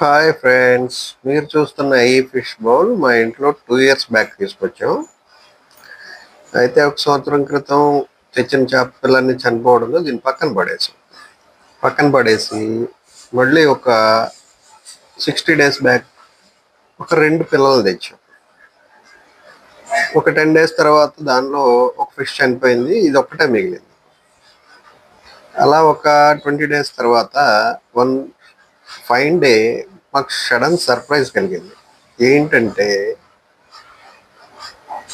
Hi friends, మీరు చూస్తున్న ఈ ఫిష్ బౌల్ మా ఇంట్లో 2 years బ్యాక్ తీసుకొచ్చాం. అయితే ఒక సంవత్సరం క్రితం తెచ్చిన చేప పిల్లల్ని చనిపోవడంతో దీన్ని పక్కన పడేసి మళ్ళీ ఒక 60 days బ్యాక్ ఒక 2 పిల్లలు తెచ్చాం. ఒక 10 days తర్వాత దానిలో ఒక ఫిష్ చనిపోయింది, ఇది ఒక్కటే మిగిలింది. అలా ఒక 20 days తర్వాత వన్ ఫైన్ డే మాకు సడన్ సర్ప్రైజ్ కలిగింది. ఏంటంటే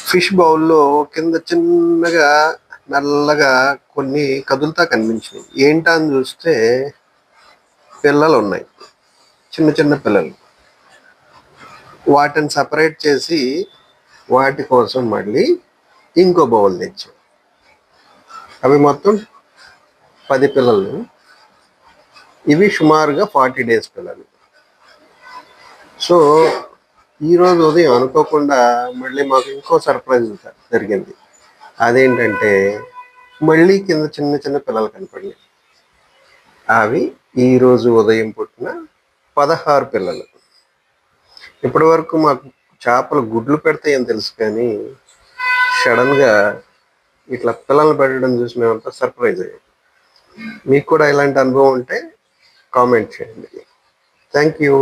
ఫిష్ బౌల్లో కింద చిన్నగా నల్లగా కొన్ని కదులుతా కనిపించినాయి. ఏంటా అని చూస్తే పిల్లలు ఉన్నాయి, చిన్న చిన్న పిల్లలు. వాటిని సపరేట్ చేసి వాటి కోసం మళ్ళీ ఇంకో బౌల్ తెచ్చాం. అవి మొత్తం 10 పిల్లలు. ఇవి సుమారుగా 40 days పిల్లలు. సో ఈరోజు ఉదయం అనుకోకుండా మళ్ళీ మాకు ఇంకో సర్ప్రైజ్ జరిగింది. అదేంటంటే మళ్ళీ కింద చిన్న చిన్న పిల్లలు కనపడినాయి. అవి ఈరోజు ఉదయం పుట్టిన 16 పిల్లలు. ఇప్పటి వరకు మాకు చేపలు గుడ్లు పెడతాయని తెలుసు, కానీ సడన్గా ఇట్లా పిల్లలు పెట్టడం చూసి మేమంతా సర్ప్రైజ్ అయ్యాం. మీకు కూడా ఇలాంటి అనుభవం ఉంటే కామెంట్ చేయండి. Thank you.